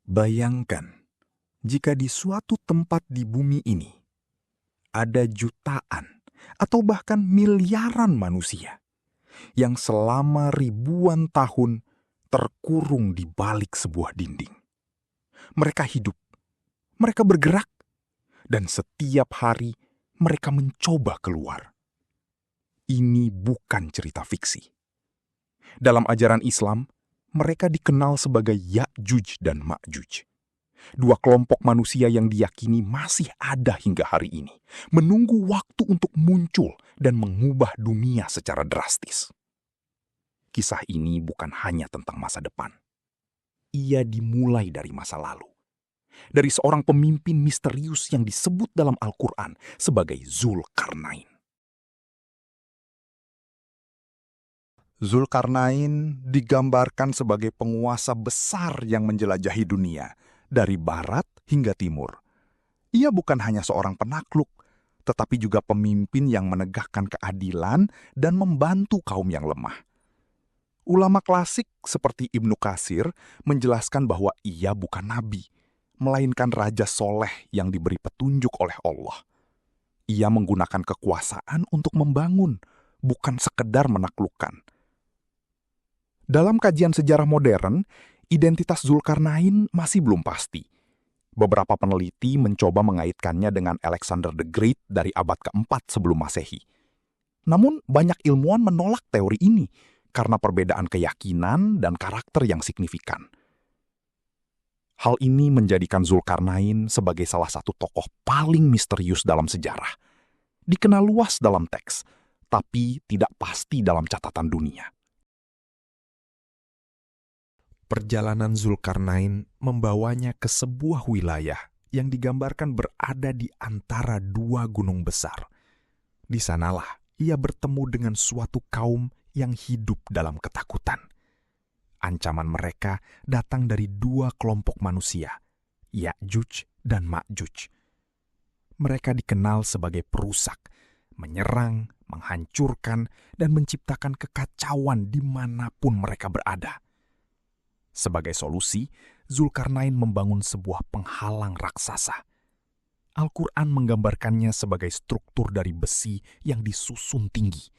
Bayangkan, jika di suatu tempat di bumi ini ada jutaan atau bahkan miliaran manusia yang selama ribuan tahun terkurung di balik sebuah dinding. Mereka hidup, mereka bergerak, dan setiap hari mereka mencoba keluar. Ini bukan cerita fiksi. Dalam ajaran Islam, mereka dikenal sebagai Ya'juj dan Ma'juj. Dua kelompok manusia yang diyakini masih ada hingga hari ini, menunggu waktu untuk muncul dan mengubah dunia secara drastis. Kisah ini bukan hanya tentang masa depan. Ia dimulai dari masa lalu. Dari seorang pemimpin misterius yang disebut dalam Al-Quran sebagai Zulkarnain. Zulkarnain digambarkan sebagai penguasa besar yang menjelajahi dunia, dari barat hingga timur. Ia bukan hanya seorang penakluk, tetapi juga pemimpin yang menegakkan keadilan dan membantu kaum yang lemah. Ulama klasik seperti Ibnu Katsir menjelaskan bahwa ia bukan nabi, melainkan raja soleh yang diberi petunjuk oleh Allah. Ia menggunakan kekuasaan untuk membangun, bukan sekedar menaklukkan. Dalam kajian sejarah modern, identitas Zulkarnain masih belum pasti. Beberapa peneliti mencoba mengaitkannya dengan Alexander the Great dari abad keempat sebelum Masehi. Namun, banyak ilmuwan menolak teori ini karena perbedaan keyakinan dan karakter yang signifikan. Hal ini menjadikan Zulkarnain sebagai salah satu tokoh paling misterius dalam sejarah. Dikenal luas dalam teks, tapi tidak pasti dalam catatan dunia. Perjalanan Zulkarnain membawanya ke sebuah wilayah yang digambarkan berada di antara dua gunung besar. Di sanalah ia bertemu dengan suatu kaum yang hidup dalam ketakutan. Ancaman mereka datang dari dua kelompok manusia, Ya'juj dan Ma'juj. Mereka dikenal sebagai perusak, menyerang, menghancurkan, dan menciptakan kekacauan dimanapun mereka berada. Sebagai solusi, Zulkarnain membangun sebuah penghalang raksasa. Al-Quran menggambarkannya sebagai struktur dari besi yang disusun tinggi,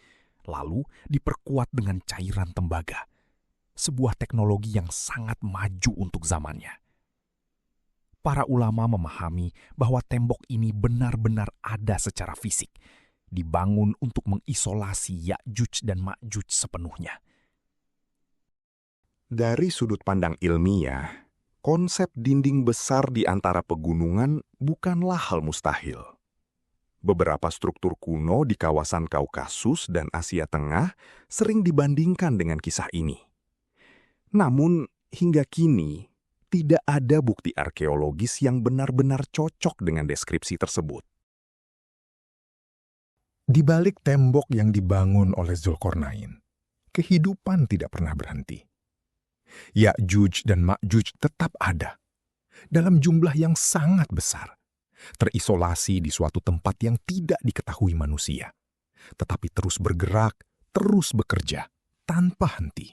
lalu diperkuat dengan cairan tembaga. Sebuah teknologi yang sangat maju untuk zamannya. Para ulama memahami bahwa tembok ini benar-benar ada secara fisik, dibangun untuk mengisolasi Ya'juj dan Ma'juj sepenuhnya. Dari sudut pandang ilmiah, konsep dinding besar di antara pegunungan bukanlah hal mustahil. Beberapa struktur kuno di kawasan Kaukasus dan Asia Tengah sering dibandingkan dengan kisah ini. Namun, hingga kini, tidak ada bukti arkeologis yang benar-benar cocok dengan deskripsi tersebut. Di balik tembok yang dibangun oleh Zulkarnain, kehidupan tidak pernah berhenti. Ya'juj dan Ma'juj tetap ada, dalam jumlah yang sangat besar, terisolasi di suatu tempat yang tidak diketahui manusia, tetapi terus bergerak, terus bekerja, tanpa henti.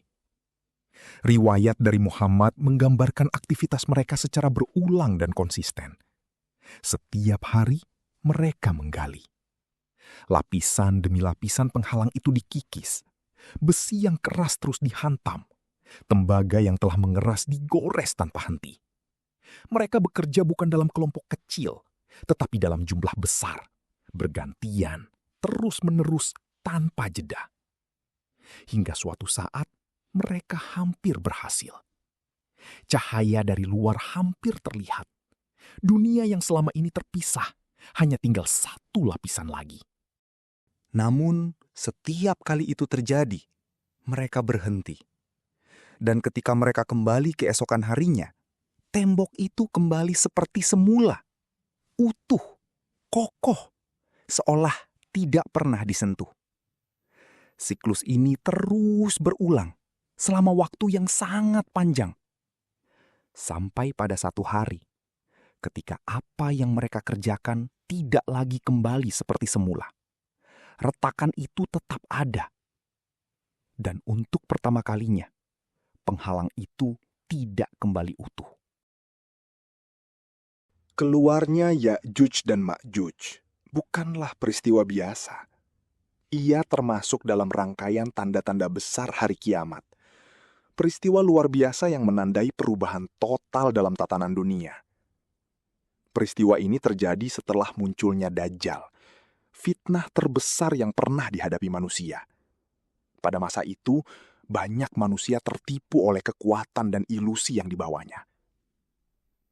Riwayat dari Muhammad menggambarkan aktivitas mereka secara berulang dan konsisten. Setiap hari, mereka menggali. Lapisan demi lapisan penghalang itu dikikis, besi yang keras terus dihantam, tembaga yang telah mengeras digores tanpa henti. Mereka bekerja bukan dalam kelompok kecil, tetapi dalam jumlah besar, bergantian, terus-menerus, tanpa jeda. Hingga suatu saat, mereka hampir berhasil. Cahaya dari luar hampir terlihat. Dunia yang selama ini terpisah, hanya tinggal satu lapisan lagi. Namun, setiap kali itu terjadi, mereka berhenti. Dan ketika mereka kembali keesokan harinya, tembok itu kembali seperti semula. Utuh, kokoh, seolah tidak pernah disentuh. Siklus ini terus berulang selama waktu yang sangat panjang. Sampai pada satu hari, ketika apa yang mereka kerjakan tidak lagi kembali seperti semula. Retakan itu tetap ada. Dan untuk pertama kalinya, penghalang itu tidak kembali utuh. Keluarnya Ya'juj dan Ma'juj bukanlah peristiwa biasa. Ia termasuk dalam rangkaian tanda-tanda besar hari kiamat. Peristiwa luar biasa yang menandai perubahan total dalam tatanan dunia. Peristiwa ini terjadi setelah munculnya Dajjal, fitnah terbesar yang pernah dihadapi manusia. Pada masa itu, banyak manusia tertipu oleh kekuatan dan ilusi yang dibawanya.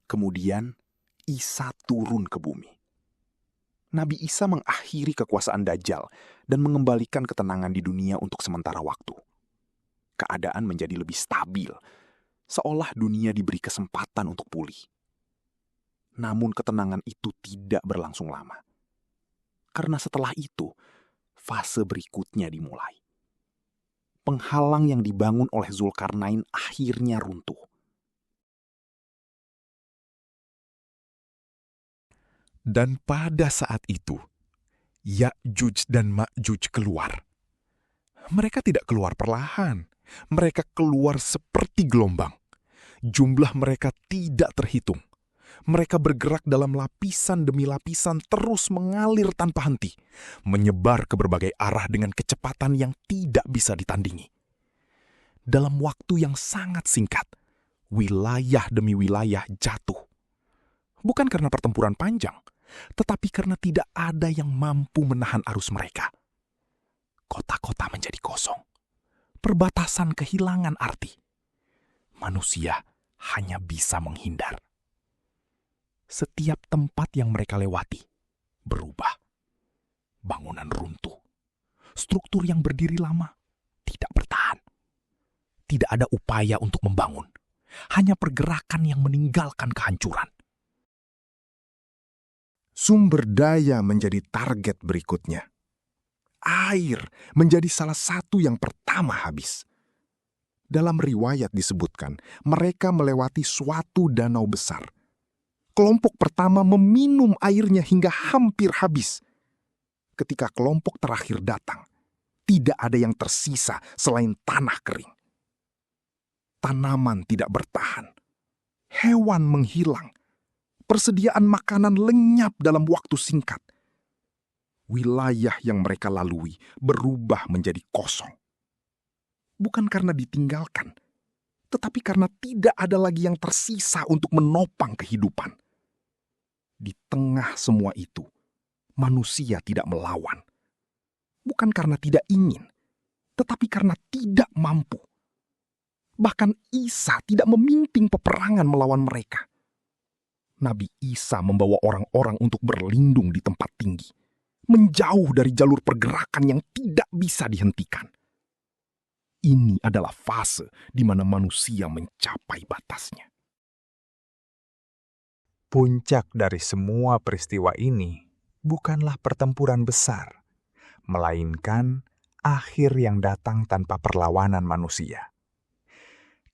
Kemudian, Isa turun ke bumi. Nabi Isa mengakhiri kekuasaan Dajjal dan mengembalikan ketenangan di dunia untuk sementara waktu. Keadaan menjadi lebih stabil, seolah dunia diberi kesempatan untuk pulih. Namun ketenangan itu tidak berlangsung lama. Karena setelah itu, fase berikutnya dimulai. Penghalang yang dibangun oleh Zulkarnain akhirnya runtuh. Dan pada saat itu, Ya'juj dan Ma'juj keluar. Mereka tidak keluar perlahan. Mereka keluar seperti gelombang. Jumlah mereka tidak terhitung. Mereka bergerak dalam lapisan demi lapisan terus mengalir tanpa henti, menyebar ke berbagai arah dengan kecepatan yang tidak bisa ditandingi. Dalam waktu yang sangat singkat, wilayah demi wilayah jatuh. Bukan karena pertempuran panjang, tetapi karena tidak ada yang mampu menahan arus mereka. Kota-kota menjadi kosong. Perbatasan kehilangan arti. Manusia hanya bisa menghindar. Setiap tempat yang mereka lewati berubah. Bangunan runtuh. Struktur yang berdiri lama tidak bertahan. Tidak ada upaya untuk membangun. Hanya pergerakan yang meninggalkan kehancuran. Sumber daya menjadi target berikutnya. Air menjadi salah satu yang pertama habis. Dalam riwayat disebutkan, mereka melewati suatu danau besar. Kelompok pertama meminum airnya hingga hampir habis. Ketika kelompok terakhir datang, tidak ada yang tersisa selain tanah kering. Tanaman tidak bertahan. Hewan menghilang. Persediaan makanan lenyap dalam waktu singkat. Wilayah yang mereka lalui berubah menjadi kosong. Bukan karena ditinggalkan, tetapi karena tidak ada lagi yang tersisa untuk menopang kehidupan. Di tengah semua itu, manusia tidak melawan. Bukan karena tidak ingin, tetapi karena tidak mampu. Bahkan Isa tidak memimpin peperangan melawan mereka. Nabi Isa membawa orang-orang untuk berlindung di tempat tinggi, menjauh dari jalur pergerakan yang tidak bisa dihentikan. Ini adalah fase di mana manusia mencapai batasnya. Puncak dari semua peristiwa ini bukanlah pertempuran besar, melainkan akhir yang datang tanpa perlawanan manusia.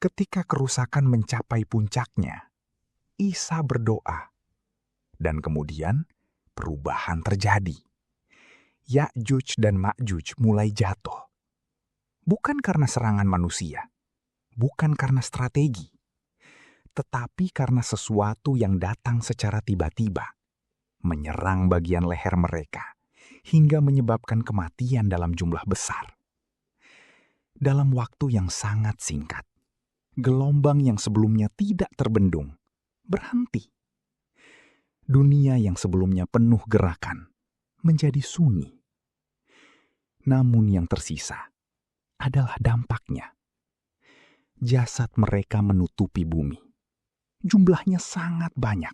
Ketika kerusakan mencapai puncaknya, Isa berdoa, dan kemudian perubahan terjadi. Ya'juj dan Ma'juj mulai jatuh. Bukan karena serangan manusia, bukan karena strategi, tetapi karena sesuatu yang datang secara tiba-tiba, menyerang bagian leher mereka, hingga menyebabkan kematian dalam jumlah besar. Dalam waktu yang sangat singkat, gelombang yang sebelumnya tidak terbendung berhenti. Dunia yang sebelumnya penuh gerakan menjadi sunyi. Namun yang tersisa adalah dampaknya. Jasad mereka menutupi bumi. Jumlahnya sangat banyak,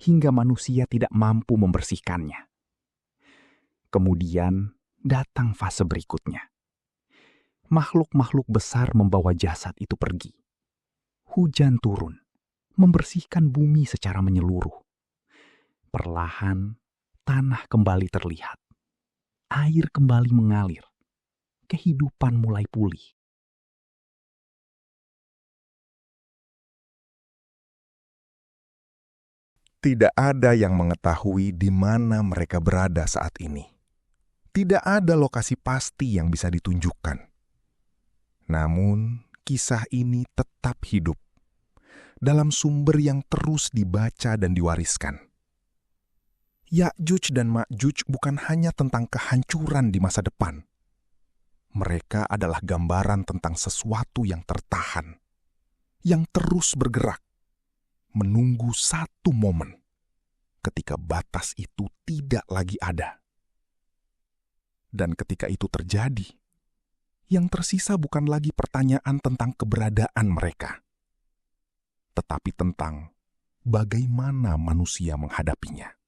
hingga manusia tidak mampu membersihkannya. Kemudian datang fase berikutnya. Makhluk-makhluk besar membawa jasad itu pergi. Hujan turun, membersihkan bumi secara menyeluruh. Perlahan, tanah kembali terlihat. Air kembali mengalir. Kehidupan mulai pulih. Tidak ada yang mengetahui di mana mereka berada saat ini. Tidak ada lokasi pasti yang bisa ditunjukkan. Namun, kisah ini tetap hidup dalam sumber yang terus dibaca dan diwariskan. Ya'juj dan Ma'juj bukan hanya tentang kehancuran di masa depan. Mereka adalah gambaran tentang sesuatu yang tertahan, yang terus bergerak, menunggu satu momen ketika batas itu tidak lagi ada. Dan ketika itu terjadi, yang tersisa bukan lagi pertanyaan tentang keberadaan mereka, tetapi tentang bagaimana manusia menghadapinya.